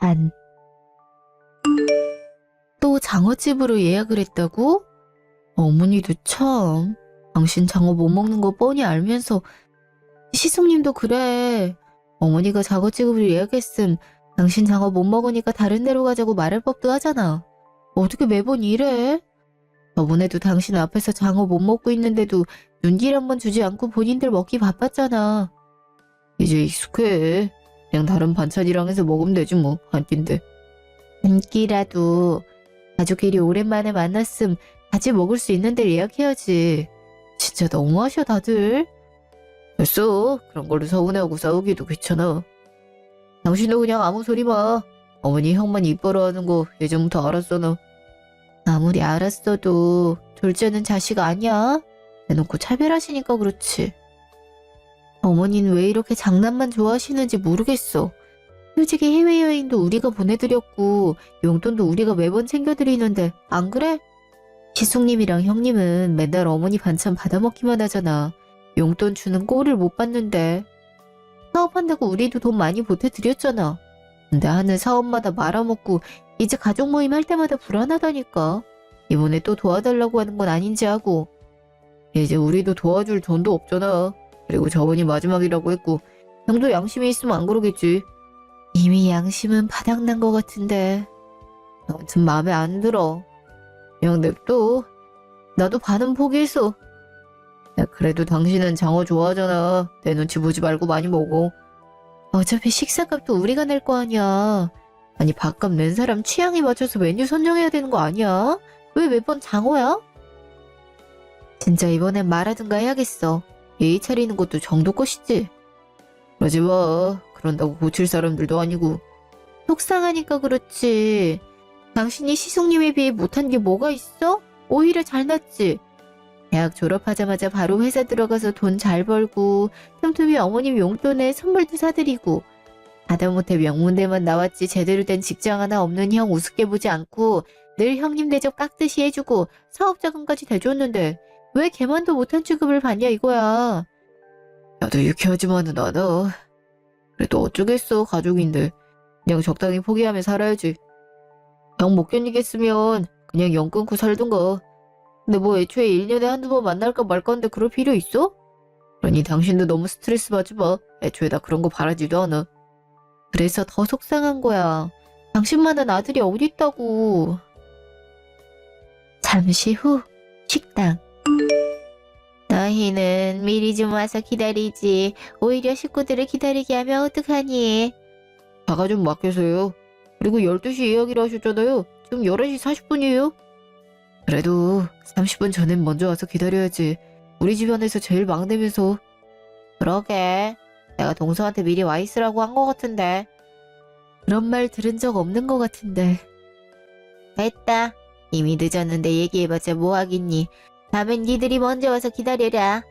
반. 또 장어집으로 예약을 했다고? 어머니도 참. 당신 장어 못 먹는 거 뻔히 알면서. 시숙님도 그래. 어머니가 장어집으로 예약했음. 당신 장어 못 먹으니까 다른 데로 가자고 말할 법도 하잖아. 어떻게 매번 이래? 저번에도 당신 앞에서 장어 못 먹고 있는데도 눈길 한 번 주지 않고 본인들 먹기 바빴잖아. 이제 익숙해. 그냥 다른 반찬이랑 해서 먹으면 되지 뭐. 한 끼인데. 한 끼라도 가족끼리 오랜만에 만났음 같이 먹을 수 있는 데를 예약해야지. 진짜 너무하셔 다들. 됐어. 그런 걸로 서운해하고 싸우기도 귀찮아. 당신도 그냥 아무 소리 마. 어머니 형만 이뻐라하는 거 예전부터 알았어 너. 아무리 알았어도 둘째는 자식 아니야? 대놓고 차별하시니까 그렇지. 어머니는 왜 이렇게 장난만 좋아하시는지 모르겠어. 솔직히 해외여행도 우리가 보내드렸고 용돈도 우리가 매번 챙겨드리는데 안 그래? 시숙님이랑 형님은 맨날 어머니 반찬 받아먹기만 하잖아. 용돈 주는 꼴을 못 봤는데. 사업한다고 우리도 돈 많이 보태드렸잖아. 근데 하는 사업마다 말아먹고 이제 가족 모임 할 때마다 불안하다니까. 이번에 또 도와달라고 하는 건 아닌지 하고. 이제 우리도 도와줄 돈도 없잖아. 그리고 저번이 마지막이라고 했고 형도 양심이 있으면 안 그러겠지. 이미 양심은 바닥난 것 같은데. 아무튼 마음에 안 들어. 그냥 냅둬. 나도 반은 포기했어. 야, 그래도 당신은 장어 좋아하잖아. 내 눈치 보지 말고 많이 먹어. 어차피 식사값도 우리가 낼 거 아니야. 아니 밥값 낸 사람 취향에 맞춰서 메뉴 선정해야 되는 거 아니야? 왜 매번 장어야? 진짜 이번엔 말하든가 해야겠어. 예의 차리는 것도 정도 것이지. 그러지 마. 그런다고 고칠 사람들도 아니고. 속상하니까 그렇지. 당신이 시숙님에 비해 못한 게 뭐가 있어? 오히려 잘났지. 대학 졸업하자마자 바로 회사 들어가서 돈 잘 벌고 틈틈이 어머님 용돈에 선물도 사드리고 하다못해 명문대만 나왔지 제대로 된 직장 하나 없는 형 우습게 보지 않고 늘 형님 대접 깍듯이 해주고 사업 자금까지 대줬는데 왜 걔만도 못한 취급을 받냐 이거야. 나도 유쾌하지만은 않아. 그래도 어쩌겠어 가족인데. 그냥 적당히 포기하며 살아야지. 형 못 견디겠으면 그냥 연 끊고 살든가. 근데 뭐 애초에 1년에 한두 번 만날까 말까인데 그럴 필요 있어? 그러니 당신도 너무 스트레스 받지 마. 애초에 나 그런 거 바라지도 않아. 그래서 더 속상한 거야. 당신만한 아들이 어딨다고. 잠시 후 식당. 너희는 미리 좀 와서 기다리지. 오히려 식구들을 기다리게 하면 어떡하니? 자가 좀 맡겨서요. 그리고 12시 예약이라 하셨잖아요. 지금 11시 40분이에요. 그래도 30분 전엔 먼저 와서 기다려야지. 우리 집안에서 제일 막내면서. 그러게. 내가 동서한테 미리 와 있으라고 한 것 같은데. 그런 말 들은 적 없는 것 같은데. 됐다. 이미 늦었는데 얘기해봤자 뭐 하겠니. 다음엔 니들이 먼저 와서 기다려라.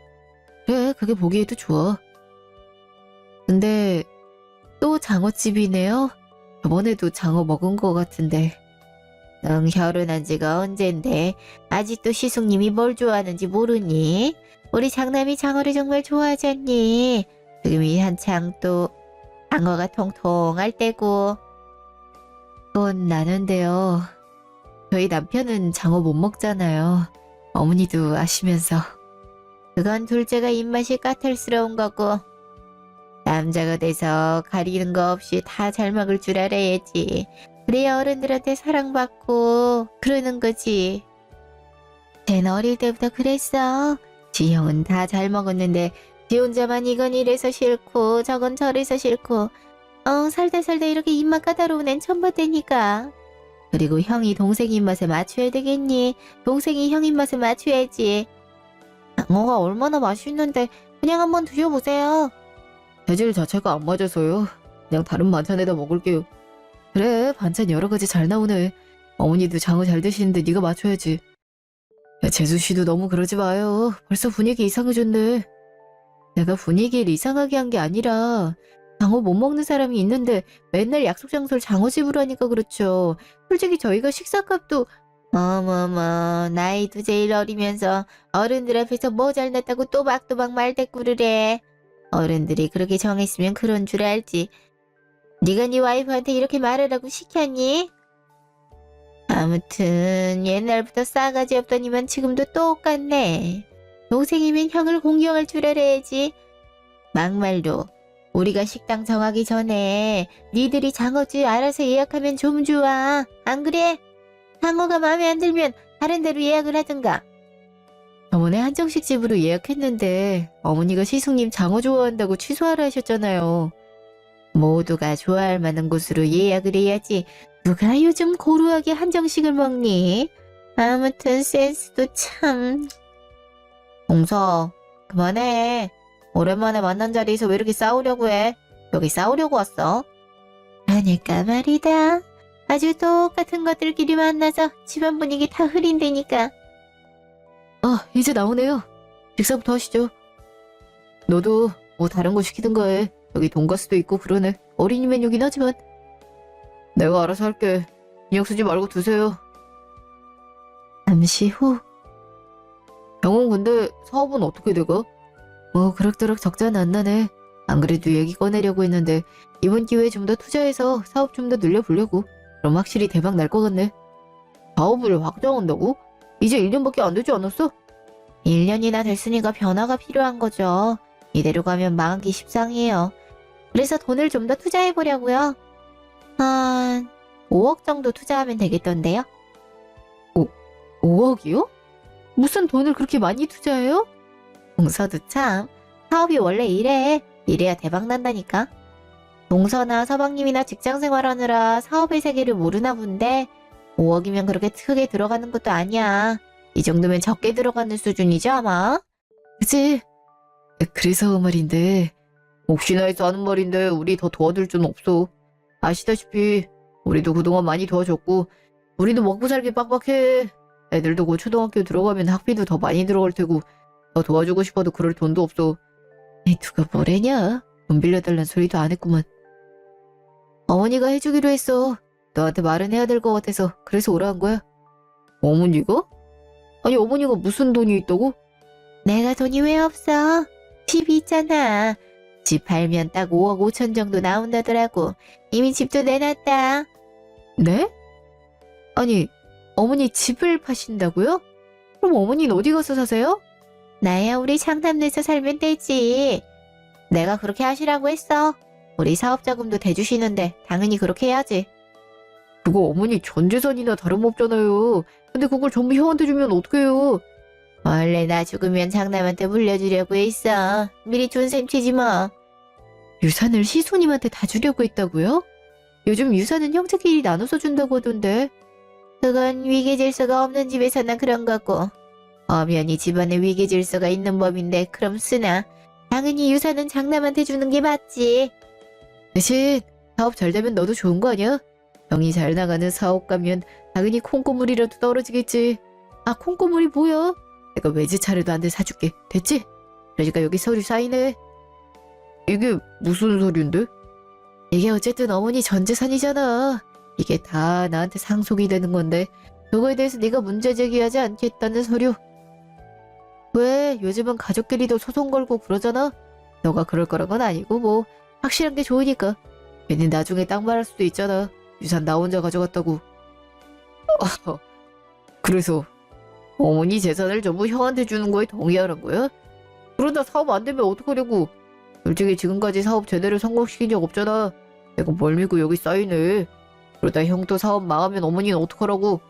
그래, 그게 보기에도 좋아. 근데 또 장어집이네요. 저번에도 장어 먹은 것 같은데. 넌 결혼한 지가 언젠데 아직도 시숙님이 뭘 좋아하는지 모르니? 우리 장남이 장어를 정말 좋아하잖니. 지금이 한창 또 장어가 통통할 때고. 그건 나는데요. 저희 남편은 장어 못 먹잖아요. 어머니도 아시면서. 그건 둘째가 입맛이 까탈스러운 거고. 남자가 돼서 가리는 거 없이 다 잘 먹을 줄 알아야지. 그래야 어른들한테 사랑받고 그러는 거지. 쟤는 어릴 때부터 그랬어. 지 형은 다 잘 먹었는데 지 혼자만 이건 이래서 싫고 저건 저래서 싫고 살다 살다 이렇게 입맛 까다로운 앤 처음 봤다니까. 그리고 형이 동생 입맛에 맞춰야 되겠니? 동생이 형 입맛에 맞춰야지. 장어가 얼마나 맛있는데 그냥 한번 드셔보세요. 재질 자체가 안 맞아서요. 그냥 다른 반찬에다 먹을게요. 그래, 반찬 여러 가지 잘 나오네. 어머니도 장어 잘 드시는데 네가 맞춰야지. 야, 재수씨도 너무 그러지 마요. 벌써 분위기 이상해졌네. 내가 분위기를 이상하게 한 게 아니라 장어 못 먹는 사람이 있는데 맨날 약속 장소를 장어집으로 하니까 그렇죠. 솔직히 저희가 식사값도 어머머 나이도 제일 어리면서 어른들 앞에서 뭐 잘났다고 또박또박 말대꾸를 해. 어른들이 그렇게 정했으면 그런 줄 알지. 네가 네 와이프한테 이렇게 말하라고 시켰니? 아무튼 옛날부터 싸가지 없더니만 지금도 똑같네. 동생이면 형을 공경할 줄 알아야지. 막말로 우리가 식당 정하기 전에 니들이 장어집 알아서 예약하면 좀 좋아. 안 그래? 장어가 마음에 안 들면 다른 데로 예약을 하든가. 저번에 한정식 집으로 예약했는데 어머니가 시숙님 장어 좋아한다고 취소하라 하셨잖아요. 모두가 좋아할 만한 곳으로 예약을 해야지 누가 요즘 고루하게 한정식을 먹니? 아무튼 센스도 참. 동서 그만해. 오랜만에 만난 자리에서 왜 이렇게 싸우려고 해? 여기 싸우려고 왔어? 그러니까 말이다. 아주 똑같은 것들끼리 만나서 집안 분위기 다 흐린다니까. 이제 나오네요. 식사부터 하시죠. 너도 뭐 다른 거 시키든가 해. 여기 돈가스도 있고 그러네. 어린이 메뉴긴 하지만. 내가 알아서 할게. 신경 쓰지 말고 드세요. 잠시 후. 병원 근데 사업은 어떻게 돼가? 뭐 그럭저럭 적자는 안 나네. 안 그래도 얘기 꺼내려고 했는데 이번 기회에 좀 더 투자해서 사업 좀 더 늘려보려고. 그럼 확실히 대박 날 것 같네. 사업을 확장한다고? 이제 1년밖에 안 되지 않았어? 1년이나 됐으니까 변화가 필요한 거죠. 이대로 가면 망하기 십상이에요. 그래서 돈을 좀 더 투자해보려고요. 한 5억 정도 투자하면 되겠던데요? 5억이요? 무슨 돈을 그렇게 많이 투자해요? 동서도 참 사업이 원래 이래. 이래야 대박 난다니까. 동서나 서방님이나 직장 생활하느라 사업의 세계를 모르나 본데 5억이면 그렇게 크게 들어가는 것도 아니야. 이 정도면 적게 들어가는 수준이죠 아마? 그치? 그래서 말인데 혹시나 해서 하는 말인데 우리 더 도와줄 수는 없어. 아시다시피 우리도 그동안 많이 도와줬고 우리도 먹고 살기 빡빡해. 애들도 곧 초등학교 들어가면 학비도 더 많이 들어갈 테고 더 도와주고 싶어도 그럴 돈도 없어. 누가 뭐래냐? 돈 빌려달란 소리도 안 했구만. 어머니가 해주기로 했어. 너한테 말은 해야 될 것 같아서 그래서 오라 한 거야. 어머니가? 아니 어머니가 무슨 돈이 있다고? 내가 돈이 왜 없어? 집이 있잖아. 집 팔면 딱 5억 5천 정도 나온다더라고. 이미 집도 내놨다. 네? 아니 어머니 집을 파신다고요? 그럼 어머니는 어디 가서 사세요? 나야 우리 창담내서 살면 되지. 내가 그렇게 하시라고 했어. 우리 사업자금도 대주시는데 당연히 그렇게 해야지. 그거 어머니 전 재산이나 다름없잖아요. 근데 그걸 전부 형한테 주면 어떡해요? 원래 나 죽으면 장남한테 물려주려고 했어. 미리 존셈 치지 뭐. 유산을 시소님한테 다 주려고 했다고요? 요즘 유산은 형제끼리 나눠서 준다고 하던데. 그건 위계질서가 없는 집에서나 그런 거고. 엄연히 집안에 위계질서가 있는 법인데 그럼 쓰나. 당연히 유산은 장남한테 주는 게 맞지. 대신 사업 잘 되면 너도 좋은 거 아니야? 형이 잘 나가는 사업 가면 당연히 콩고물이라도 떨어지겠지. 아 콩고물이 뭐야? 내가 외제차라도 한 대 사줄게. 됐지? 그러니까 여기 서류 사인해. 이게 무슨 서류인데? 이게 어쨌든 어머니 전 재산이잖아. 이게 다 나한테 상속이 되는 건데 그거에 대해서 네가 문제 제기하지 않겠다는 서류. 왜 요즘은 가족끼리도 소송 걸고 그러잖아? 너가 그럴 거란 건 아니고 뭐 확실한 게 좋으니까. 괜히 나중에 딱 말할 수도 있잖아. 유산 나 혼자 가져갔다고. 그래서 어머니 재산을 전부 형한테 주는 거에 동의하는 거야? 그러다 사업 안 되면 어떡하려고? 솔직히 지금까지 사업 제대로 성공시킨 적 없잖아. 내가 뭘 믿고 여기 사인해. 그러다 형 또 사업 망하면 어머니는 어떡하라고?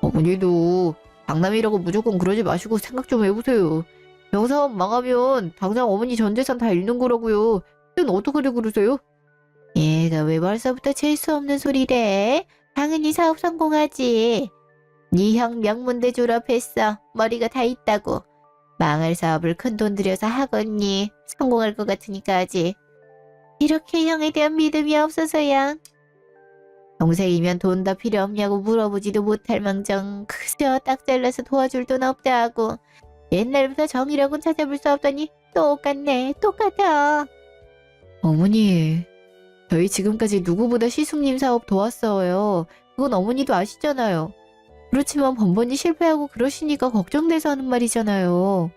어머니도 장남이라고 무조건 그러지 마시고 생각 좀 해보세요. 형 사업 망하면 당장 어머니 전 재산 다 잃는 거라고요. 그땐 어떡하려고 그러세요? 얘가 왜 벌써부터 재수 없는 소리래? 당연히 사업 성공하지. 네 형 명문대 졸업했어. 머리가 다 있다고. 망할 사업을 큰돈 들여서 하겠니? 성공할 것 같으니까 하지. 이렇게 형에 대한 믿음이 없어서야. 동생이면 돈 다 필요 없냐고 물어보지도 못할 망정 그저 딱 잘라서 도와줄 돈 없다 하고 옛날부터 정이라고는 찾아볼 수 없더니 똑같네. 똑같아. 어머니 저희 지금까지 누구보다 시숙님 사업 도왔어요. 그건 어머니도 아시잖아요. 그렇지만 번번이 실패하고 그러시니까 걱정돼서 하는 말이잖아요.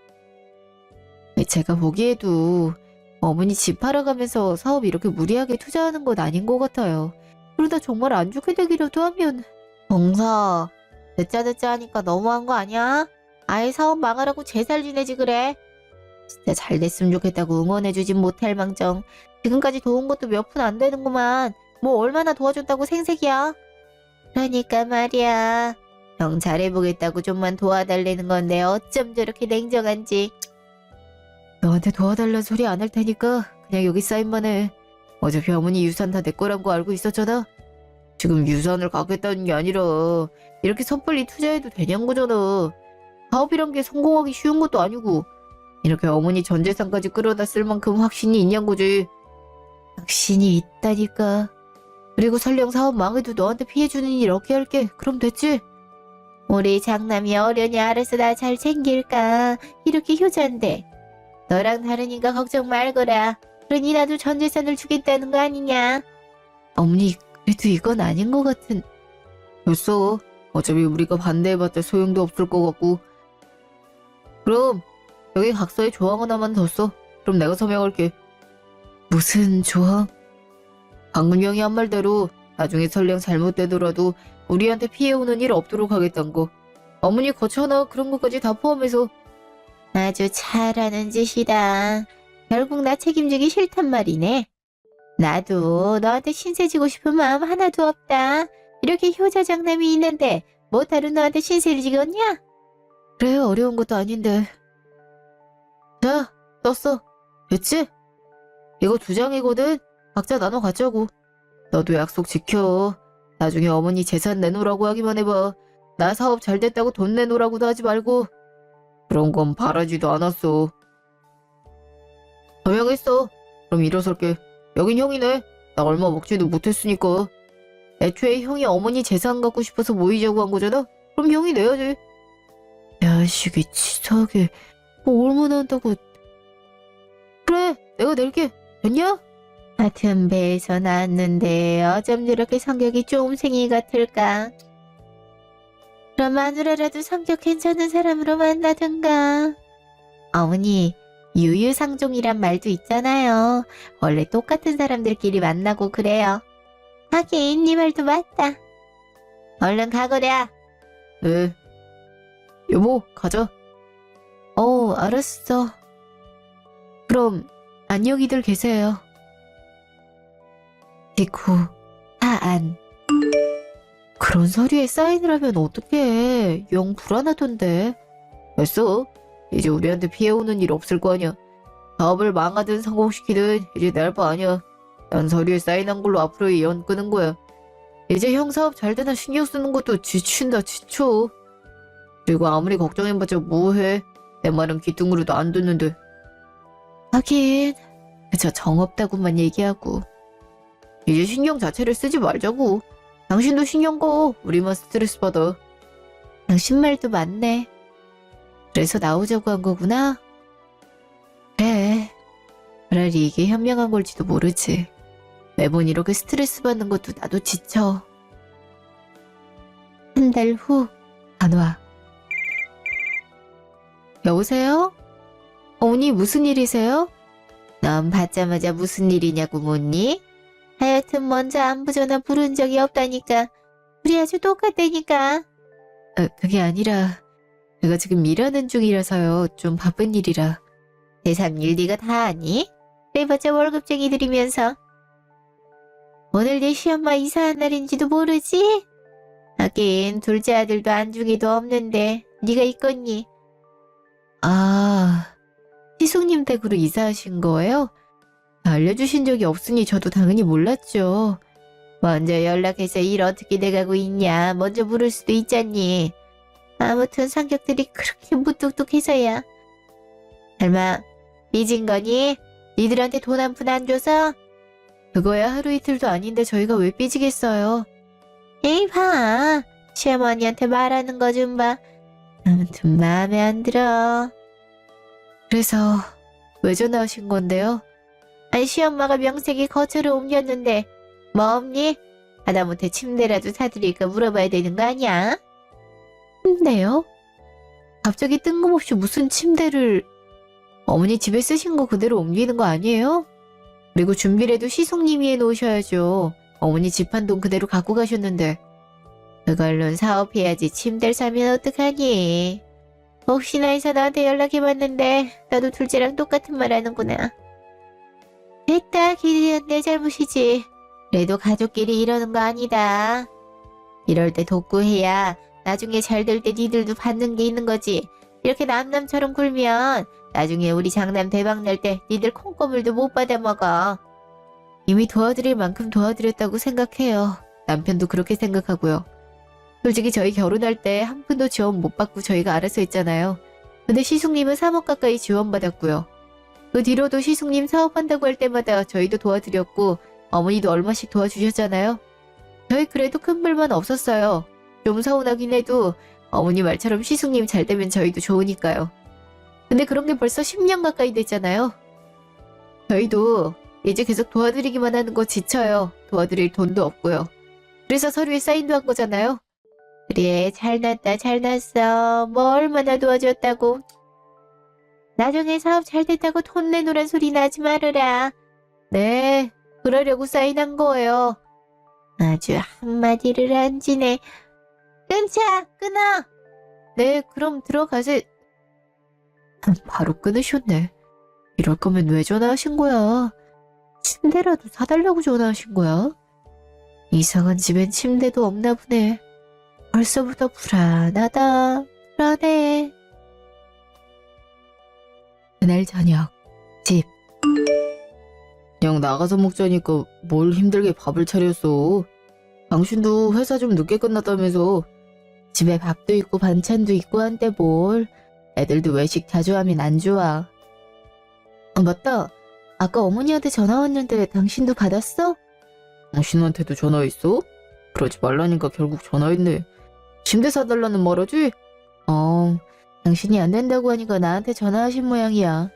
제가 보기에도 어머니 집 팔아가면서 사업 이렇게 무리하게 투자하는 건 아닌 것 같아요. 그러다 정말 안 좋게 되기라도 하면. 봉서, 듣자 하니까 너무한 거 아니야? 아예 사업 망하라고 제살 지내지 그래. 진짜 잘 됐으면 좋겠다고 응원해주진 못할 망정. 지금까지 도운 것도 몇 푼 안 되는구만. 뭐 얼마나 도와줬다고 생색이야. 그러니까 말이야. 형 잘해보겠다고 좀만 도와달라는 건데 어쩜 저렇게 냉정한지. 너한테 도와달라는 소리 안 할 테니까 그냥 여기 사인만 해. 어차피 어머니 유산 다 내 거란 거 알고 있었잖아. 지금 유산을 갖겠다는 게 아니라 이렇게 섣불리 투자해도 되냐는 거잖아. 사업이란 게 성공하기 쉬운 것도 아니고 이렇게 어머니 전 재산까지 끌어다 쓸 만큼 확신이 있냐는 거지. 확신이 있다니까. 그리고 설령 사업 망해도 너한테 피해주는 일 없게 할게. 그럼 됐지? 우리 장남이 어련히 알아서 나 잘 챙길까. 이렇게 효자인데. 너랑 다르니까 걱정 말거라. 그러니 나도 전 재산을 주겠다는 거 아니냐. 어머니 그래도 이건 아닌 것 같은. 됐어. 어차피 우리가 반대해봤자 소용도 없을 것 같고. 그럼 여기 각서에 조항 하나만 더 써. 그럼 내가 서명할게. 무슨 조항? 방금 형이 한 말대로 나중에 설령 잘못되더라도 우리한테 피해오는 일 없도록 하겠다는 거. 어머니 거쳐나 그런 것까지 다 포함해서. 아주 잘하는 짓이다. 결국 나 책임지기 싫단 말이네. 나도 너한테 신세지고 싶은 마음 하나도 없다. 이렇게 효자 장남이 있는데 뭐 다른 너한테 신세를 지겠냐? 그래 어려운 것도 아닌데. 자, 떴어. 됐지? 이거 2장이거든. 각자 나눠 갖자고. 너도 약속 지켜. 나중에 어머니 재산 내놓으라고 하기만 해봐. 나 사업 잘 됐다고 돈 내놓으라고도 하지 말고. 그런 건 바라지도 않았어. 서명했어. 그럼 일어설게. 여긴 형이네. 나 얼마 먹지도 못했으니까. 애초에 형이 어머니 재산 갖고 싶어서 모이자고 한 거잖아? 그럼 형이 내야지. 야식이 치사하게 뭐 얼마나 한다고. 그래 내가 낼게. 됐냐? 같은 배에서 낳았는데 어쩜 저렇게 성격이 쫌생이 같을까. 그럼 마누라라도 성격 괜찮은 사람으로 만나든가. 어머니 유유상종이란 말도 있잖아요. 원래 똑같은 사람들끼리 만나고 그래요. 하긴 네 말도 맞다. 얼른 가거라. 네. 여보 가자. 알았어. 그럼 안녕히들 계세요. 직후 하안. 그런 서류에 사인을 하면 어떡해. 영 불안하던데. 됐어. 이제 우리한테 피해오는 일 없을 거 아니야. 사업을 망하든 성공시키든 이제 내 할 바 아니야. 난 서류에 사인한 걸로 앞으로 연 끄는 거야. 이제 형 사업 잘 되나 신경 쓰는 것도 지친다 지쳐. 그리고 아무리 걱정해봤자 뭐해. 내 말은 귀뚱으로도 안 듣는데. 하긴 그저 정없다고만 얘기하고. 이제 신경 자체를 쓰지 말자고. 당신도 신경 꺼. 우리만 스트레스 받아. 당신 말도 맞네. 그래서 나오자고 한 거구나. 그래. 차라리 이게 현명한 걸지도 모르지. 매번 이렇게 스트레스 받는 것도 나도 지쳐. 한 달 후 단화. 여보세요? 어머니 무슨 일이세요? 넌 받자마자 무슨 일이냐고 묻니? 하여튼 먼저 안부 전화 부른 적이 없다니까. 우리 아주 똑같다니까. 그게 아니라 제가 지금 일하는 중이라서요. 좀 바쁜 일이라. 세상 일 네가 다 아니? 그래봤자 월급쟁이들이면서. 오늘 내 시엄마 이사한 날인지도 모르지? 하긴 둘째 아들도 안중에도 없는데 네가 있겠니? 아, 희숙님 댁으로 이사하신 거예요? 알려주신 적이 없으니 저도 당연히 몰랐죠. 먼저 연락해서 일 어떻게 돼가고 있냐 먼저 물을 수도 있잖니. 아무튼 성격들이 그렇게 무뚝뚝해서야. 설마 삐진 거니? 니들한테 돈 한 푼 안 줘서? 그거야 하루 이틀도 아닌데 저희가 왜 삐지겠어요. 에이 봐. 시어머니한테 말하는 거 좀 봐. 아무튼 마음에 안 들어. 그래서 왜 전화하신 건데요? 아니 시엄마가 명색이 거처를 옮겼는데 뭐 없니? 하다못해 침대라도 사드릴까 물어봐야 되는 거 아니야? 침대요? 갑자기 뜬금없이 무슨 침대를... 어머니 집에 쓰신 거 그대로 옮기는 거 아니에요? 그리고 준비라도 시숙님이 해놓으셔야죠. 어머니 집 한 동 그대로 갖고 가셨는데. 그걸로 사업해야지 침대를 사면 어떡하니? 혹시나 해서 나한테 연락해봤는데 나도 둘째랑 똑같은 말 하는구나. 됐다, 기리언 내 잘못이지. 그래도 가족끼리 이러는 거 아니다. 이럴 때 독구해야 나중에 잘 될 때 니들도 받는 게 있는 거지. 이렇게 남남처럼 굴면 나중에 우리 장남 대박 날 때 니들 콩고물도 못 받아 먹어. 이미 도와드릴 만큼 도와드렸다고 생각해요. 남편도 그렇게 생각하고요. 솔직히 저희 결혼할 때 한 푼도 지원 못 받고 저희가 알아서 했잖아요. 근데 시숙님은 3억 가까이 지원받았고요. 그 뒤로도 시숙님 사업한다고 할 때마다 저희도 도와드렸고 어머니도 얼마씩 도와주셨잖아요. 저희 그래도 큰 불만 없었어요. 좀 서운하긴 해도 어머니 말처럼 시숙님 잘 되면 저희도 좋으니까요. 근데 그런 게 벌써 10년 가까이 됐잖아요. 저희도 이제 계속 도와드리기만 하는 거 지쳐요. 도와드릴 돈도 없고요. 그래서 서류에 사인도 한 거잖아요. 그래, 잘났다, 잘났어. 뭐 얼마나 도와줬다고. 나중에 사업 잘 됐다고 돈 내놓으란 소리나 하지 말아라. 네, 그러려고 사인한 거예요. 아주 한마디를 안 지네. 끊자, 끊어. 네, 그럼 들어가세요. 바로 끊으셨네. 이럴 거면 왜 전화하신 거야? 침대라도 사달라고 전화하신 거야? 이상한 집엔 침대도 없나 보네. 벌써부터 불안하다. 불안해. 그날 저녁, 집. 그냥 나가서 먹자니까 뭘 힘들게 밥을 차렸어. 당신도 회사 좀 늦게 끝났다면서. 집에 밥도 있고 반찬도 있고 한데 뭘. 애들도 외식 자주 하면 안 좋아. 아, 맞다. 아까 어머니한테 전화 왔는데 당신도 받았어? 당신한테도 전화했어? 그러지 말라니까 결국 전화했네. 침대 사달라는 말하지? 당신이 안 된다고 하니까 나한테 전화하신 모양이야.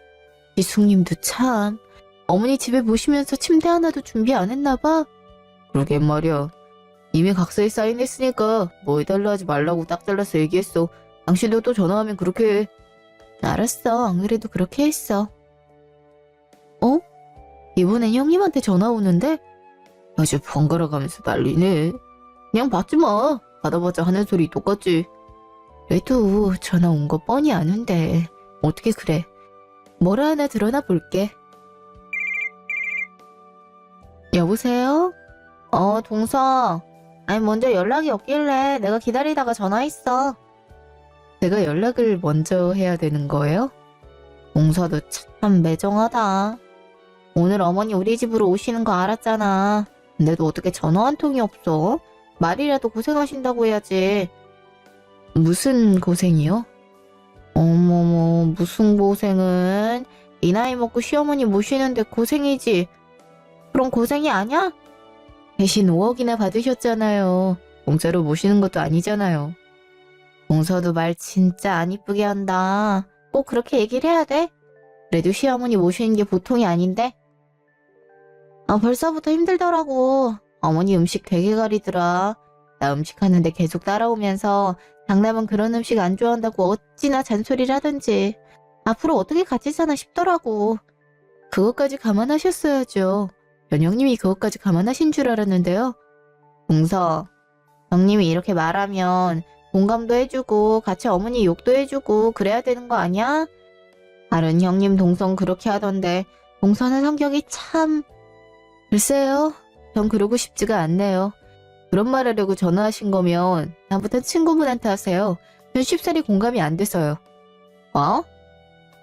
이숙님도 참. 어머니 집에 모시면서 침대 하나도 준비 안 했나 봐? 그러게 말이야. 이미 각서에 사인했으니까 뭐 해달라 하지 말라고 딱 잘라서 얘기했어. 당신도 또 전화하면 그렇게 해. 알았어. 안 그래도 그렇게 했어. 어? 이번엔 형님한테 전화 오는데? 아주 번갈아 가면서 난리네. 그냥 받지 마. 받아봤자 하는 소리 똑같지. 그래도 전화 온 거 뻔히 아는데 어떻게 그래. 뭐라 하나 드러나 볼게. 여보세요? 동서. 아니 먼저 연락이 없길래 내가 기다리다가 전화했어. 내가 연락을 먼저 해야 되는 거예요? 동서도 참 매정하다. 오늘 어머니 우리 집으로 오시는 거 알았잖아. 근데도 어떻게 전화 한 통이 없어? 말이라도 고생하신다고 해야지. 무슨 고생이요? 어머머, 무슨 고생은? 이 나이 먹고 시어머니 모시는데 고생이지. 그럼 고생이 아니야? 대신 5억이나 받으셨잖아요. 공짜로 모시는 것도 아니잖아요. 동서도 말 진짜 안 이쁘게 한다. 꼭 그렇게 얘기를 해야 돼? 그래도 시어머니 모시는 게 보통이 아닌데? 벌써부터 힘들더라고. 어머니 음식 되게 가리더라. 나 음식 하는데 계속 따라오면서 장남은 그런 음식 안 좋아한다고 어찌나 잔소리를 하던지. 앞으로 어떻게 같이 사나 싶더라고. 그것까지 감안하셨어야죠. 변형님이 그것까지 감안하신 줄 알았는데요. 동서, 형님이 이렇게 말하면 공감도 해주고 같이 어머니 욕도 해주고 그래야 되는 거 아니야? 다른 형님 동성 그렇게 하던데 동서는 성격이 참... 글쎄요. 전 그러고 싶지가 않네요. 그런 말 하려고 전화하신 거면 다음부터 친구분한테 하세요. 전 쉽사리 공감이 안 돼서요. 뭐?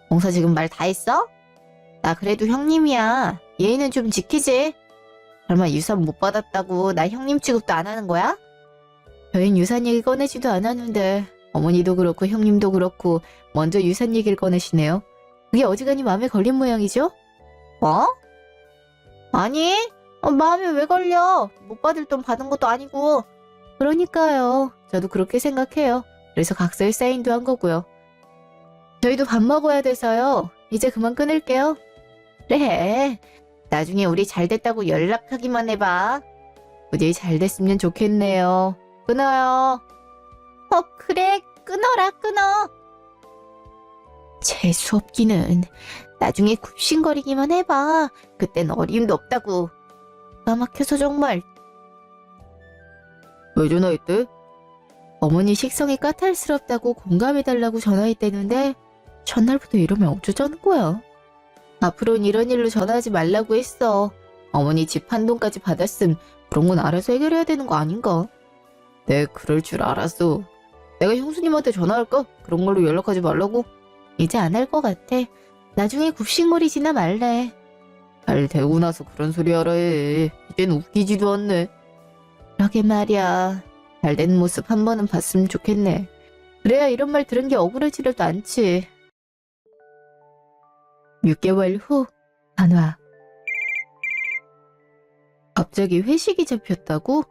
동서 지금 말 다 했어? 나 그래도 형님이야. 예의는 좀 지키지. 설마 유산 못 받았다고 나 형님 취급도 안 하는 거야? 저흰 유산 얘기 꺼내지도 않았는데 어머니도 그렇고 형님도 그렇고 먼저 유산 얘기를 꺼내시네요. 그게 어지간히 마음에 걸린 모양이죠? 뭐? 아니, 마음에 왜 걸려? 못 받을 돈 받은 것도 아니고. 그러니까요. 저도 그렇게 생각해요. 그래서 각서에 사인도 한 거고요. 저희도 밥 먹어야 돼서요. 이제 그만 끊을게요. 그래. 나중에 우리 잘 됐다고 연락하기만 해봐. 부디 잘 됐으면 좋겠네요. 끊어요. 그래. 끊어라, 끊어. 재수 없기는. 나중에 굽신거리기만 해봐. 그땐 어림도 없다고. 까막혀서 정말. 왜 전화했대? 어머니 식성이 까탈스럽다고 공감해달라고 전화했대는데 전날부터 이러면 어쩌자는 거야. 앞으로는 이런 일로 전화하지 말라고 했어. 어머니 집 한 돈까지 받았음 그런 건 알아서 해결해야 되는 거 아닌가? 네, 그럴 줄 알았어. 내가 형수님한테 전화할까? 그런 걸로 연락하지 말라고? 이제 안 할 것 같아. 나중에 굽신거리지나 말래. 잘 되고 나서 그런 소리 하라 해. 이젠 웃기지도 않네. 그러게 말이야. 잘 된 모습 한 번은 봤으면 좋겠네. 그래야 이런 말 들은 게 억울해지려도 않지. 6개월 후 한화. 갑자기 회식이 잡혔다고?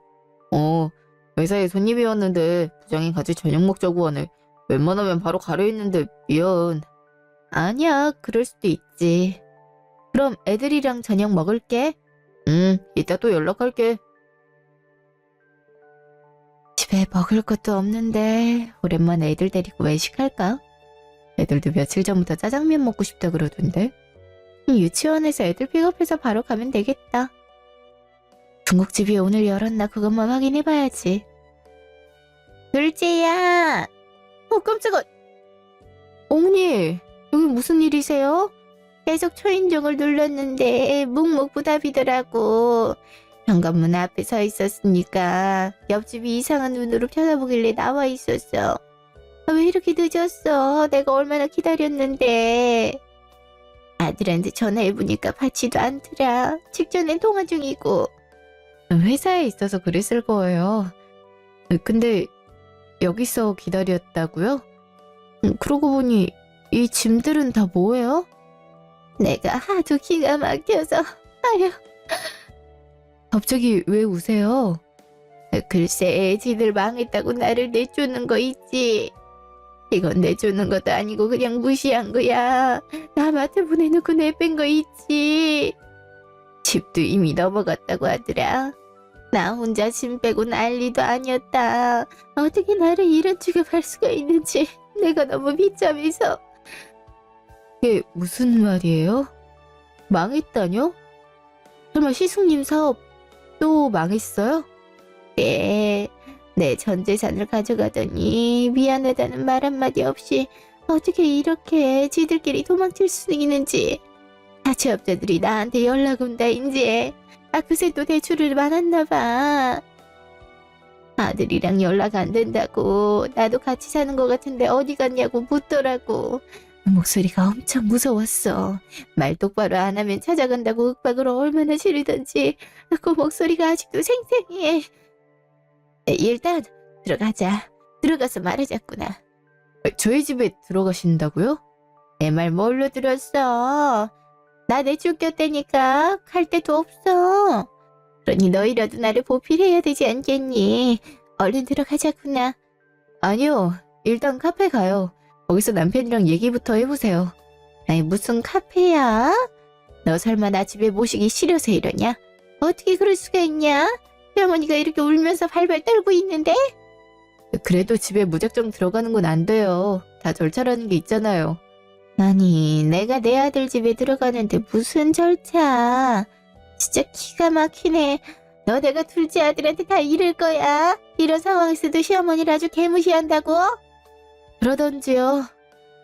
회사에 손님이 왔는데 부장이 같이 저녁 먹자고 하네. 웬만하면 바로 가려 했는데 미안. 아니야, 그럴 수도 있지. 그럼 애들이랑 저녁 먹을게. 이따 또 연락할게. 집에 먹을 것도 없는데 오랜만에 애들 데리고 외식할까? 애들도 며칠 전부터 짜장면 먹고 싶다 그러던데. 유치원에서 애들 픽업해서 바로 가면 되겠다. 중국집이 오늘 열었나 그것만 확인해봐야지. 둘째야! 깜짝아! 어머니, 여기 무슨 일이세요? 계속 초인종을 눌렀는데 묵묵부답이더라고. 현관문 앞에 서 있었으니까 옆집이 이상한 눈으로 쳐다보길래 나와 있었어. 왜 이렇게 늦었어? 내가 얼마나 기다렸는데. 아들한테 전화해보니까 받지도 않더라. 직전엔 통화 중이고. 회사에 있어서 그랬을 거예요. 근데 여기서 기다렸다고요? 그러고 보니 이 짐들은 다 뭐예요? 내가 하도 기가 막혀서. 아휴. 갑자기 왜 우세요? 글쎄, 지들 망했다고 나를 내쫓는 거 있지. 이건 내쫓는 것도 아니고 그냥 무시한 거야. 남한테 보내놓고 내뺀 거 있지. 집도 이미 넘어갔다고 하더라. 나 혼자 짐 빼고 난리도 아니었다. 어떻게 나를 이런 취급할 수가 있는지 내가 너무 비참해서. 이게 무슨 말이에요? 망했다뇨? 설마 시숙님 사업 또 망했어요? 네, 내 전 재산을 가져가더니 미안하다는 말 한마디 없이 어떻게 이렇게 지들끼리 도망칠 수 있는지. 자취업자들이 나한테 연락 온다 이제. 그새 또 대출을 받았나 봐. 아들이랑 연락 안 된다고. 나도 같이 사는 것 같은데 어디 갔냐고 묻더라고. 목소리가 엄청 무서웠어. 말 똑바로 안 하면 찾아간다고 윽박으로 얼마나 지르던지. 그 목소리가 아직도 생생해. 일단 들어가자. 들어가서 말하자꾸나. 저희 집에 들어가신다고요? 내 말 뭘로 들었어? 나 내쫓겼다니까. 갈 데도 없어. 그러니 너희라도 나를 보필해야 되지 않겠니? 얼른 들어가자꾸나. 아니요. 일단 카페 가요. 거기서 남편이랑 얘기부터 해보세요. 아니, 무슨 카페야? 너 설마 나 집에 모시기 싫어서 이러냐? 어떻게 그럴 수가 있냐? 시어머니가 이렇게 울면서 발발 떨고 있는데? 그래도 집에 무작정 들어가는 건 안 돼요. 다 절차라는 게 있잖아요. 아니, 내가 내 아들 집에 들어가는데 무슨 절차? 진짜 기가 막히네. 너 내가 둘째 아들한테 다 이럴 거야? 이런 상황에서도 시어머니를 아주 개무시한다고? 그러던지요.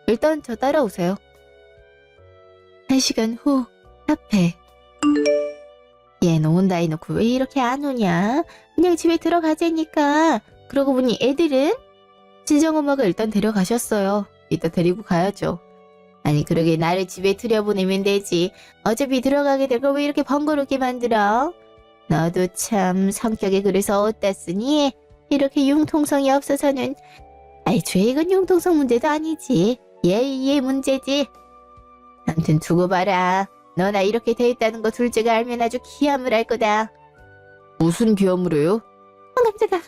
일단 저 따라오세요. 1시간 후 카페. 얘는 온다 해놓고 왜 이렇게 안 오냐? 그냥 집에 들어가자니까. 그러고 보니 애들은? 친정엄마가 일단 데려가셨어요. 이따 데리고 가야죠. 아니, 그러게 나를 집에 들여보내면 되지. 어차피 들어가게 될 걸 왜 이렇게 번거롭게 만들어? 너도 참 성격이 그래서 어디다 쓰니? 이렇게 융통성이 없어서는. 아이, 죄익은 융통성 문제도 아니지. 예의의 문제지. 아무튼 두고 봐라. 너나 이렇게 돼 있다는 거 둘째가 알면 아주 기함을 할 거다. 무슨 기함을 해요? 깜짝아.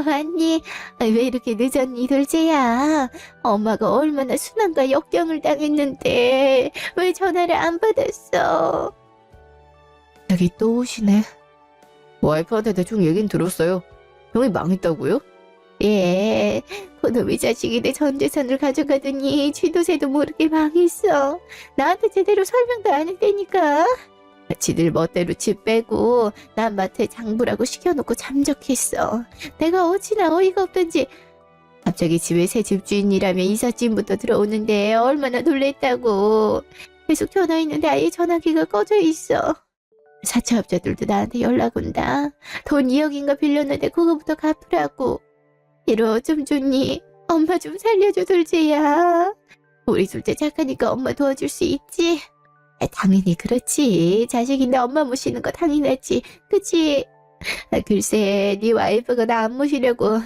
아니, 왜 이렇게 늦었니, 둘째야? 엄마가 얼마나 순환과 역경을 당했는데 왜 전화를 안 받았어? 여기 또 오시네. 와이프한테 대충 얘긴 들었어요. 형이 망했다고요? 예, 그놈의 자식이 내 전 재산을 가져가더니 쥐도 새도 모르게 망했어. 나한테 제대로 설명도 안 했다니까. 지들 멋대로 집 빼고 난 마트에 장부라고 시켜놓고 잠적했어. 내가 어찌나 어이가 없던지. 갑자기 집에 새 집주인이라며 이삿짐부터 들어오는데 얼마나 놀랬다고. 계속 전화했는데 아예 전화기가 꺼져 있어. 사채업자들도 나한테 연락 온다. 돈 2억인가 빌렸는데 그거부터 갚으라고. 이러 좀 좋니? 엄마 좀 살려줘, 둘째야. 우리 둘째 착하니까 엄마 도와줄 수 있지? 당연히 그렇지. 자식인데 엄마 모시는 거 당연하지. 그치? 글쎄, 네 와이프가 나 안 모시려고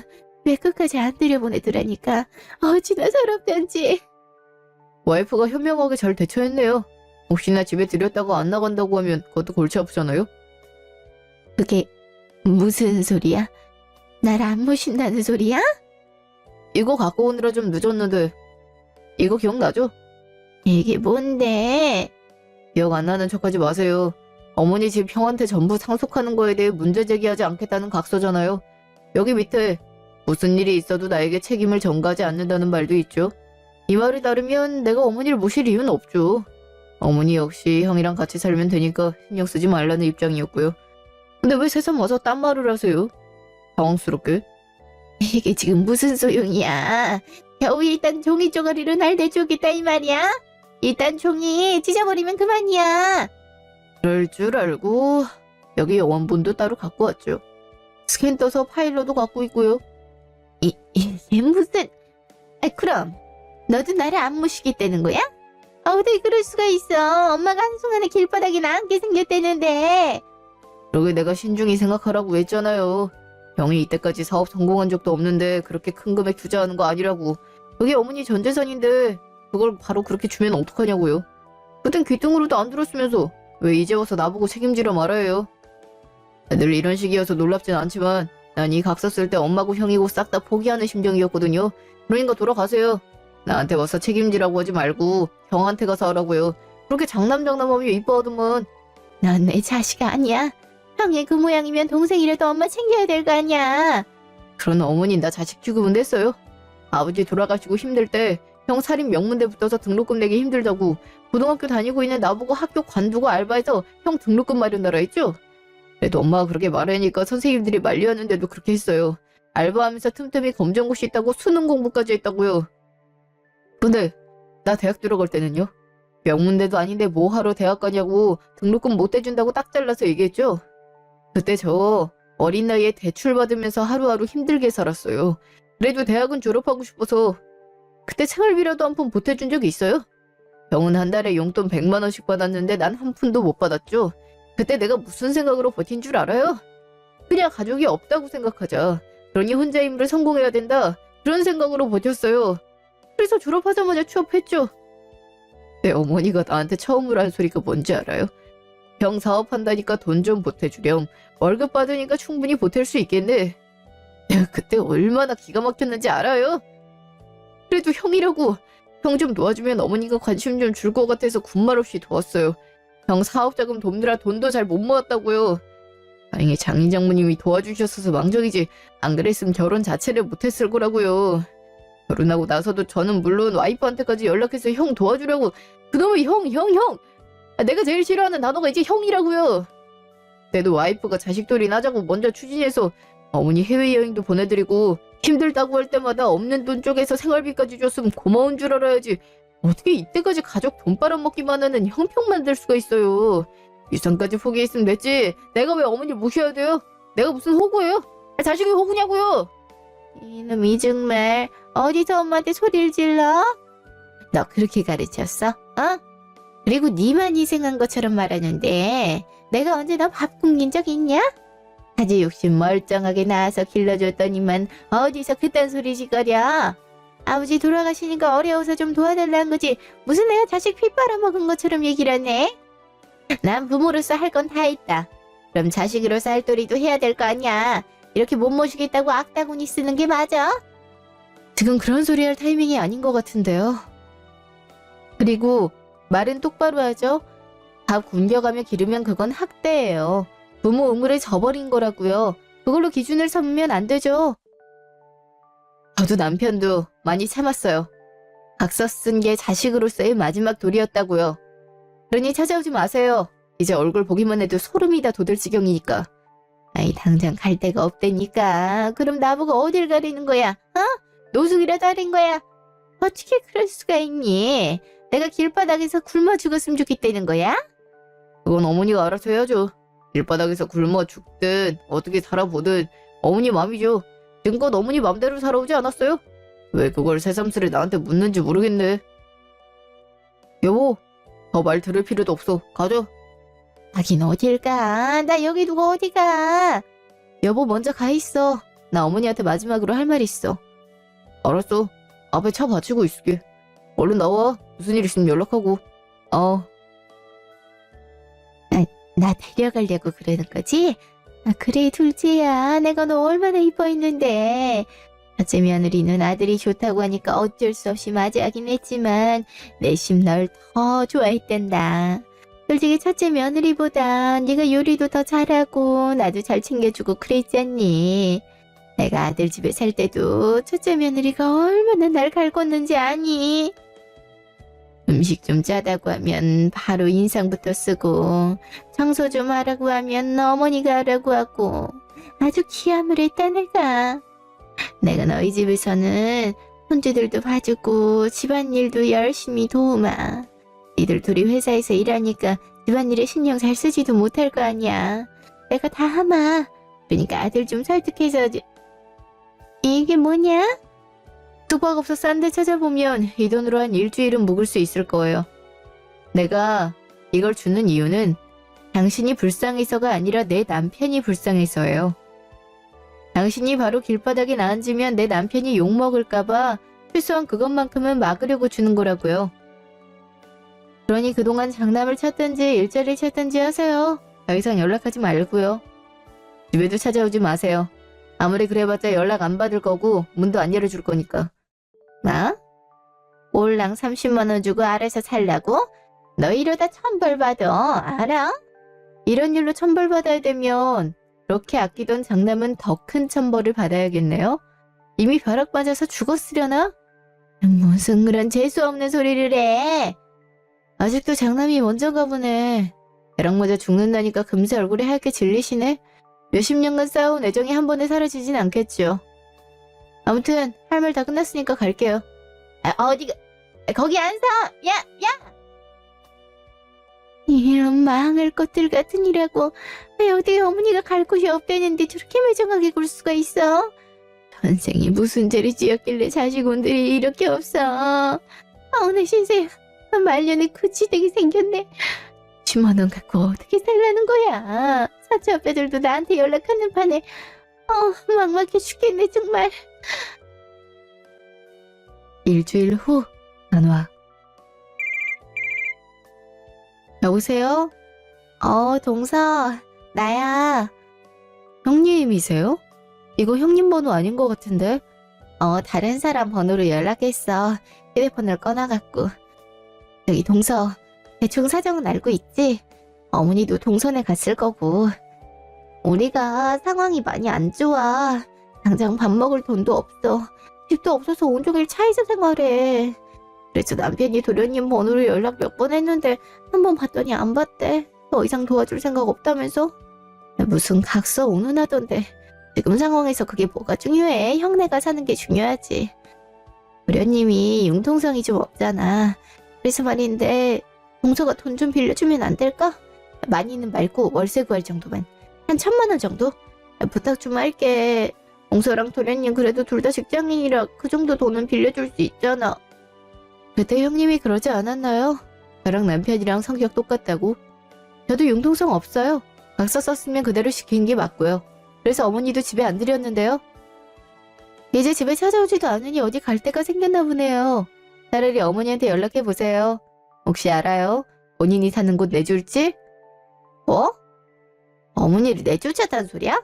왜 끝까지 안 들여보내더라니까. 어찌나 서럽던지. 와이프가 현명하게 잘 대처했네요. 혹시나 집에 들였다가 안 나간다고 하면 그것도 골치 아프잖아요. 그게 무슨 소리야? 날 안 모신다는 소리야? 이거 갖고 오느라 좀 늦었는데 이거 기억나죠? 이게 뭔데? 기억 안 나는 척하지 마세요. 어머니 집 형한테 전부 상속하는 거에 대해 문제 제기하지 않겠다는 각서잖아요. 여기 밑에 무슨 일이 있어도 나에게 책임을 전가하지 않는다는 말도 있죠. 이 말에 따르면 내가 어머니를 모실 이유는 없죠. 어머니 역시 형이랑 같이 살면 되니까 신경 쓰지 말라는 입장이었고요. 근데 왜 새삼 와서 딴 말을 하세요? 당황스럽게. 이게 지금 무슨 소용이야. 겨우 일단 종이 쪼가리로 날 내주겠다 이 말이야? 일단 종이 찢어버리면 그만이야. 그럴 줄 알고 여기 원본도 따로 갖고 왔죠. 스캔 떠서 파일로도 갖고 있고요. 이게 무슨... 그럼 너도 나를 안 모시겠다는 거야? 어떻게 그럴 수가 있어. 엄마가 한순간에 길바닥에 나앉게 생겼다는데. 그러게 내가 신중히 생각하라고 했잖아요. 형이 이때까지 사업 성공한 적도 없는데 그렇게 큰 금액 투자하는 거 아니라고. 그게 어머니 전 재산인데 그걸 바로 그렇게 주면 어떡하냐고요. 그땐 귀등으로도 안 들었으면서 왜 이제 와서 나보고 책임지려 말아요. 늘 이런 식이어서 놀랍진 않지만 난 이 각서 쓸 때 엄마고 형이고 싹 다 포기하는 심정이었거든요. 그러니까 돌아가세요. 나한테 와서 책임지라고 하지 말고 형한테 가서 하라고요. 그렇게 장남하면 이뻐하더만. 넌 내 자식 아니야. 형이 그 모양이면 동생이라도 엄마 챙겨야 될 거 아니야. 그런 어머니 나 자식 취급은 됐어요. 아버지 돌아가시고 힘들 때 형 살인 명문대 붙어서 등록금 내기 힘들다고 고등학교 다니고 있는 나보고 학교 관두고 알바해서 형 등록금 마련하라 했죠? 그래도 엄마가 그렇게 말하니까 선생님들이 만류하는데도 그렇게 했어요. 알바하면서 틈틈이 검정고시 있다고 수능 공부까지 했다고요. 근데 나 대학 들어갈 때는요? 명문대도 아닌데 뭐하러 대학 가냐고 등록금 못 대준다고 딱 잘라서 얘기했죠? 그때 저 어린 나이에 대출 받으면서 하루하루 힘들게 살았어요. 그래도 대학은 졸업하고 싶어서 그때 생활비라도 한 푼 보태준 적이 있어요? 형은 한 달에 용돈 100만 원씩 받았는데 난 한 푼도 못 받았죠. 그때 내가 무슨 생각으로 버틴 줄 알아요? 그냥 가족이 없다고 생각하자. 그러니 혼자 힘으로 성공해야 된다. 그런 생각으로 버텼어요. 그래서 졸업하자마자 취업했죠. 내 어머니가 나한테 처음으로 한 소리가 뭔지 알아요? 형 사업한다니까 돈 좀 보태주렴. 월급 받으니까 충분히 보탤 수 있겠네. 내가 그때 얼마나 기가 막혔는지 알아요? 그래도 형이라고 형 좀 도와주면 어머니가 관심 좀 줄 것 같아서 군말 없이 도왔어요. 형 사업자금 돕느라 돈도 잘 못 모았다고요. 다행히 장인 장모님이 도와주셨어서 망정이지 안 그랬으면 결혼 자체를 못했을 거라고요. 결혼하고 나서도 저는 물론 와이프한테까지 연락해서 형 도와주려고. 그놈의 형! 내가 제일 싫어하는 단어가 이제 형이라고요. 그때도 와이프가 자식돌이 하자고 먼저 추진해서 어머니 해외여행도 보내드리고 힘들다고 할 때마다 없는 돈 쪼개서 생활비까지 줬으면 고마운 줄 알아야지. 어떻게 이때까지 가족 돈 빨아먹기만 하는 형평 만들 수가 있어요. 유산까지 포기했으면 됐지. 내가 왜 어머니 모셔야 돼요? 내가 무슨 호구예요? 자식이 호구냐고요. 이놈이 정말 어디서 엄마한테 소리를 질러? 너 그렇게 가르쳤어? 어? 그리고 니만 희생한 것처럼 말하는데 내가 언제 너 밥 굶긴 적 있냐? 가지 욕심 멀쩡하게 낳아서 길러줬더니만 어디서 그딴 소리 짓거려. 아버지 돌아가시니까 어려워서 좀 도와달라는 거지 무슨 내가 자식 피 빨아먹은 것처럼 얘기를 하네. 난 부모로서 할 건 다 했다. 그럼 자식으로서 할 도리도 해야 될 거 아니야. 이렇게 못 모시겠다고 악다구니 쓰는 게 맞아? 지금 그런 소리 할 타이밍이 아닌 것 같은데요. 그리고 말은 똑바로 하죠. 밥 굶겨가며 기르면 그건 학대예요. 부모 의무를 저버린 거라고요. 그걸로 기준을 삼으면 안 되죠. 저도 남편도 많이 참았어요. 각서 쓴 게 자식으로서의 마지막 돌이었다고요. 그러니 찾아오지 마세요. 이제 얼굴 보기만 해도 소름이 다 돋을 지경이니까. 아이, 당장 갈 데가 없다니까. 그럼 나보고 어딜 가리는 거야? 노숙이라도 하는 거야? 어떻게 그럴 수가 있니? 내가 길바닥에서 굶어 죽었으면 좋겠다는 거야? 그건 어머니가 알아서 해야죠. 길바닥에서 굶어 죽든 어떻게 살아보든 어머니 맘이죠. 지금껏 어머니 맘대로 살아오지 않았어요? 왜 그걸 새삼스레 나한테 묻는지 모르겠네. 여보, 더 말 들을 필요도 없어. 가자. 가긴 어딜 가? 나 여기 두고 어디 가? 여보 먼저 가 있어. 나 어머니한테 마지막으로 할 말 있어. 알았어. 앞에 차 받치고 있을게. 얼른 나와. 무슨 일 있으면 연락하고. 나 데려가려고 그러는 거지? 그래, 둘째야. 내가 너 얼마나 이뻐했는데. 첫째 며느리는 아들이 좋다고 하니까 어쩔 수 없이 맞이하긴 했지만 내심 널 더 좋아했단다. 솔직히 첫째 며느리보다 네가 요리도 더 잘하고 나도 잘 챙겨주고 그랬잖니. 내가 아들 집에 살 때도 첫째 며느리가 얼마나 날 갈궜는지 아니? 음식 좀 짜다고 하면 바로 인상부터 쓰고 청소 좀 하라고 하면 어머니가 하라고 하고 아주 기함을 했다 내가 너희 집에서는 손주들도 봐주고 집안일도 열심히 도우마. 니들 둘이 회사에서 일하니까 집안일에 신경 잘 쓰지도 못할 거 아니야. 내가 다 하마. 그러니까 아들 좀 설득해서. 이게 뭐냐? 숙박업소 싼 데 찾아보면 이 돈으로 한 일주일은 묵을 수 있을 거예요. 내가 이걸 주는 이유는 당신이 불쌍해서가 아니라 내 남편이 불쌍해서예요. 당신이 바로 길바닥에 앉으면 내 남편이 욕먹을까봐 최소한 그것만큼은 막으려고 주는 거라고요. 그러니 그동안 장남을 찾든지 일자리를 찾든지 하세요. 더 이상 연락하지 말고요. 집에도 찾아오지 마세요. 아무리 그래봤자 연락 안 받을 거고 문도 안 열어줄 거니까. 나? 올랑 30만 원 주고 알아서 살라고? 너 이러다 천벌 받아. 알아? 이런 일로 천벌 받아야 되면 그렇게 아끼던 장남은 더 큰 천벌을 받아야겠네요. 이미 벼락 맞아서 죽었으려나? 무슨 그런 재수없는 소리를 해. 아직도 장남이 먼저가 보네. 벼락 맞아 죽는다니까 금세 얼굴에 하얗게 질리시네. 몇십 년간 쌓아온 애정이 한 번에 사라지진 않겠죠. 아무튼 할 말 다 끝났으니까 갈게요. 어디가? 거기 안 서! 야! 이런 망할 것들 같으니라고. 왜 어디 어머니가 갈 곳이 없다는데 저렇게 매정하게 굴 수가 있어? 전생이 무슨 죄를 지었길래 자식혼들이 이렇게 없어. 내 신세 말년에 그지되게 생겼네. 10만 원 갖고 어떻게 살라는 거야? 사채업자들도 나한테 연락하는 판에 막막해 죽겠네 정말. 일주일 후 전화. 여보세요? 동서, 나야. 형님이세요? 이거 형님 번호 아닌 것 같은데? 다른 사람 번호로 연락했어. 휴대폰을 꺼놔갖고. 저기 동서, 대충 사정은 알고 있지? 어머니도 동선에 갔을 거고. 우리가 상황이 많이 안 좋아. 당장 밥 먹을 돈도 없어. 집도 없어서 온종일 차에서 생활해. 그래서 남편이 도련님 번호로 연락 몇 번 했는데 한 번 봤더니 안 받대. 더 이상 도와줄 생각 없다면서? 무슨 각서 운운하던데. 지금 상황에서 그게 뭐가 중요해. 형네가 사는 게 중요하지. 도련님이 융통성이 좀 없잖아. 그래서 말인데 동서가 돈 좀 빌려주면 안 될까? 많이는 말고 월세 구할 정도만. 한 1,000만 원 정도? 부탁 좀 할게. 동서랑 도련님 그래도 둘 다 직장인이라 그 정도 돈은 빌려줄 수 있잖아. 그때 형님이 그러지 않았나요? 저랑 남편이랑 성격 똑같다고. 저도 융통성 없어요. 각서 썼으면 그대로 시킨 게 맞고요. 그래서 어머니도 집에 안 들였는데요. 이제 집에 찾아오지도 않으니 어디 갈 데가 생겼나 보네요. 차라리 어머니한테 연락해보세요. 혹시 알아요? 본인이 사는 곳 내줄지? 뭐? 어머니를 내주자단 소리야?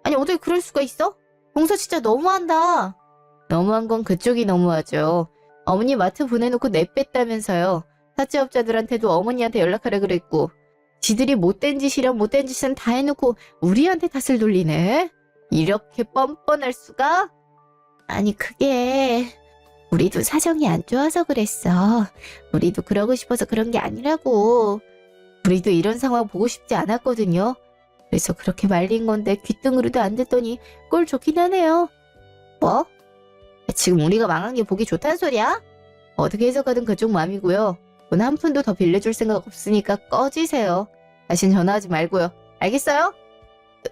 아니 어떻게 그럴 수가 있어? 동서 진짜 너무한다. 너무한 건 그쪽이 너무하죠. 어머니 마트 보내놓고 내뺐다면서요. 사채업자들한테도 어머니한테 연락하라 그랬고 지들이 못된 짓이랑 못된 짓은 다 해놓고 우리한테 탓을 돌리네. 이렇게 뻔뻔할 수가? 아니 그게 우리도 사정이 안 좋아서 그랬어. 우리도 그러고 싶어서 그런 게 아니라고. 우리도 이런 상황 보고 싶지 않았거든요. 그래서 그렇게 말린 건데 귀등으로도 안 됐더니 꼴 좋긴 하네요. 뭐? 지금 우리가 망한 게 보기 좋다는 소리야? 어떻게 해석하든 그쪽 마음이고요. 돈 한 푼도 더 빌려줄 생각 없으니까 꺼지세요. 다신 전화하지 말고요. 알겠어요?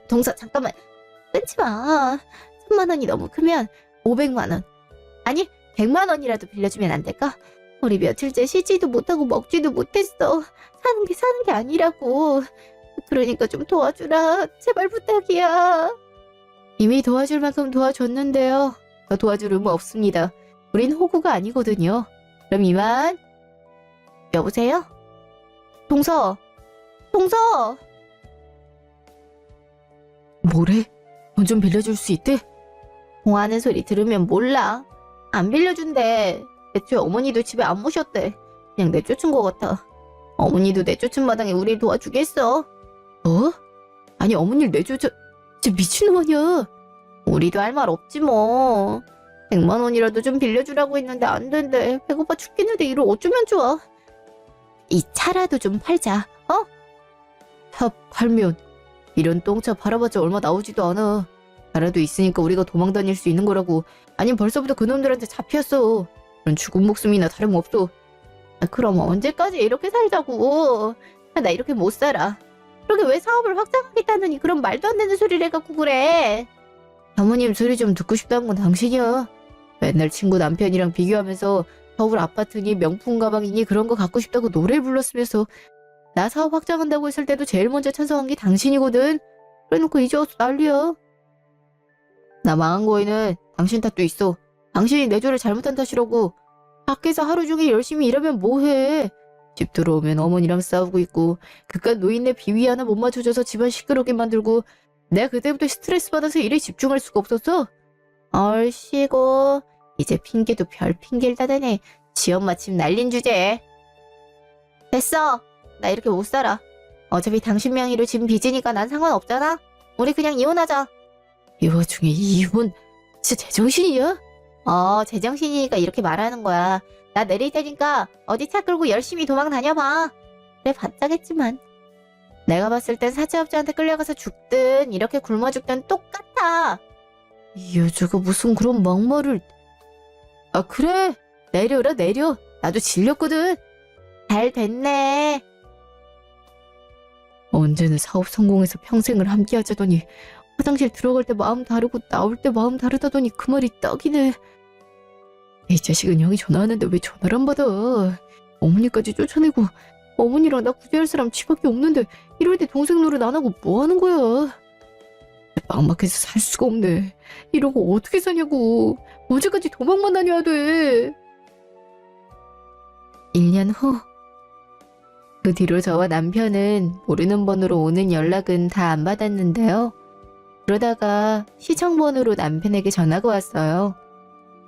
동서 잠깐만. 끊지 마. 3만 원이 너무 크면 500만 원. 아니 100만 원이라도 빌려주면 안 될까? 우리 며칠째 쉬지도 못하고 먹지도 못했어. 사는 게 아니라고. 그러니까 좀 도와주라. 제발 부탁이야. 이미 도와줄 만큼 도와줬는데요. 더 도와줄 의무 없습니다. 우린 호구가 아니거든요. 그럼 이만. 여보세요? 동서! 동서! 뭐래? 돈 좀 빌려줄 수 있대? 통화하는 소리 들으면 몰라. 안 빌려준대. 애초에 어머니도 집에 안 모셨대. 그냥 내쫓은 것 같아. 어머니도 내쫓은 마당에 우리 도와주겠어. 뭐? 아니 어머니를 내쫓아... 진짜 미친놈 아니야. 우리도 할 말 없지 뭐. 100만 원이라도 좀 빌려주라고 했는데 안 된대. 배고파 죽겠는데 이걸 어쩌면 좋아. 이 차라도 좀 팔자. 어? 차 팔면 이런 똥차 팔아봤자 얼마 나오지도 않아. 차라도 있으니까 우리가 도망 다닐 수 있는 거라고. 아니면 벌써부터 그놈들한테 잡혔어. 그런 죽은 목숨이나 다름없어. 그럼 언제까지 이렇게 살자고. 나 이렇게 못 살아. 그러게 왜 사업을 확장하겠다느니 그런 말도 안 되는 소리를 해갖고 그래. 사모님 소리 좀 듣고 싶다는 건 당신이야. 맨날 친구 남편이랑 비교하면서 서울 아파트니 명품 가방이니 그런 거 갖고 싶다고 노래 불렀으면서 나 사업 확장한다고 했을 때도 제일 먼저 찬성한 게 당신이거든. 그래놓고 이제 와서 난리야. 나 망한 거에는 당신 탓도 있어. 당신이 내조를 잘못한 탓이라고. 밖에서 하루 종일 열심히 일하면 뭐해. 집 들어오면 어머니랑 싸우고 있고 그깟 노인네 비위 하나 못 맞춰줘서 집안 시끄럽게 만들고 내가 그때부터 스트레스 받아서 일에 집중할 수가 없었어. 얼씨고 이제 핑계도 별 핑계를 다대네. 지 엄마 집 날린 주제에. 됐어. 나 이렇게 못 살아. 어차피 당신 명의로 집 빚으니까 난 상관없잖아. 우리 그냥 이혼하자. 이 와중에 이혼? 진짜 제정신이야? 제정신이니까 이렇게 말하는 거야. 나 내릴 테니까 어디 차 끌고 열심히 도망 다녀봐. 그래 봤자겠지만. 내가 봤을 땐 사채업자한테 끌려가서 죽든 이렇게 굶어 죽든 똑같아. 이 여자가 무슨 그런 막말을... 아 그래 내려라 내려. 나도 질렸거든. 잘 됐네. 언제는 사업 성공해서 평생을 함께 하자더니 화장실 들어갈 때 마음 다르고 나올 때 마음 다르다더니 그 말이 딱이네. 이 자식은 형이 전화하는데 왜 전화를 안 받아. 어머니까지 쫓아내고 어머니랑 나 구제할 사람 쥐밖에 없는데 이럴 때 동생 노릇 안 하고 뭐 하는 거야. 막막해서 살 수가 없네. 이러고 어떻게 사냐고. 언제까지 도망만 다녀야 돼. 1년 후. 그 뒤로 저와 남편은 모르는 번호로 오는 연락은 다 안 받았는데요. 그러다가 시청번호로 남편에게 전화가 왔어요.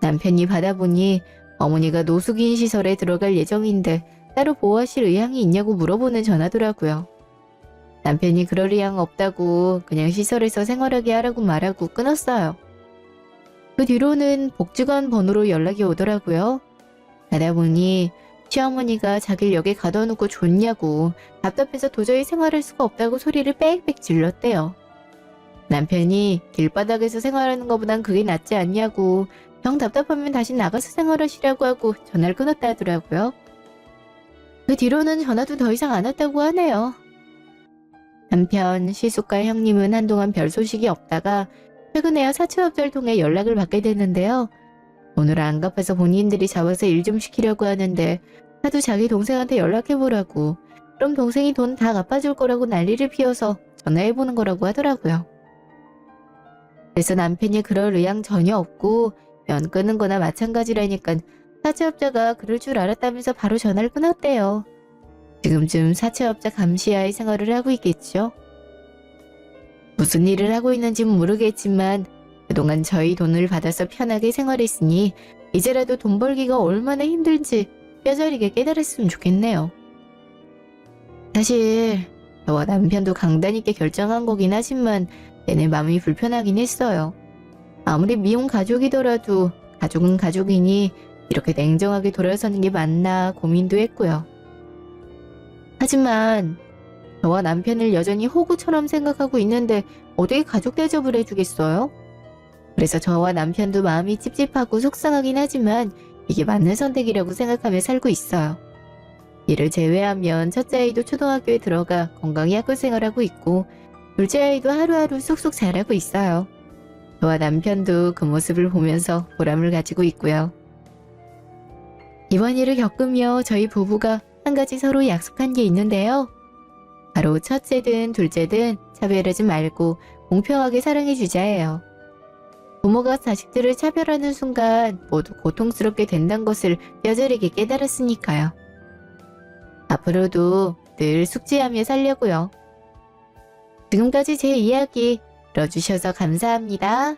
남편이 받아보니 어머니가 노숙인 시설에 들어갈 예정인데 따로 보호하실 의향이 있냐고 물어보는 전화더라고요. 남편이 그럴 의향 없다고 그냥 시설에서 생활하게 하라고 말하고 끊었어요. 그 뒤로는 복지관 번호로 연락이 오더라고요. 받아보니 시어머니가 자기를 역에 가둬놓고 좋냐고 답답해서 도저히 생활할 수가 없다고 소리를 빽빽 질렀대요. 남편이 길바닥에서 생활하는 것보단 그게 낫지 않냐고 정 답답하면 다시 나가서 생활하시라고 하고 전화를 끊었다 하더라고요. 그 뒤로는 전화도 더 이상 안 왔다고 하네요. 한편 시숙과 형님은 한동안 별 소식이 없다가 최근에야 사채업자를 통해 연락을 받게 됐는데요. 오늘 안 갚아서 본인들이 잡아서 일 좀 시키려고 하는데 하도 자기 동생한테 연락해보라고 그럼 동생이 돈 다 갚아줄 거라고 난리를 피워서 전화해보는 거라고 하더라고요. 그래서 남편이 그럴 의향 전혀 없고 면 끊는 거나 마찬가지라니까 사채업자가 그럴 줄 알았다면서 바로 전화를 끊었대요. 지금쯤 사채업자 감시하에 생활을 하고 있겠죠. 무슨 일을 하고 있는지는 모르겠지만 그동안 저희 돈을 받아서 편하게 생활했으니 이제라도 돈 벌기가 얼마나 힘든지 뼈저리게 깨달았으면 좋겠네요. 사실 저와 남편도 강단 있게 결정한 거긴 하지만 내내 마음이 불편하긴 했어요. 아무리 미혼 가족이더라도 가족은 가족이니 이렇게 냉정하게 돌아서는 게 맞나 고민도 했고요. 하지만 저와 남편을 여전히 호구처럼 생각하고 있는데 어떻게 가족 대접을 해주겠어요? 그래서 저와 남편도 마음이 찝찝하고 속상하긴 하지만 이게 맞는 선택이라고 생각하며 살고 있어요. 이를 제외하면 첫째 아이도 초등학교에 들어가 건강히 학교 생활하고 있고 둘째 아이도 하루하루 쏙쏙 자라고 있어요. 저와 남편도 그 모습을 보면서 보람을 가지고 있고요. 이번 일을 겪으며 저희 부부가 한 가지 서로 약속한 게 있는데요. 바로 첫째든 둘째든 차별하지 말고 공평하게 사랑해주자예요. 부모가 자식들을 차별하는 순간 모두 고통스럽게 된다는 것을 뼈저리게 깨달았으니까요. 앞으로도 늘 숙지하며 살려고요. 지금까지 제 이야기 들어주셔서 감사합니다.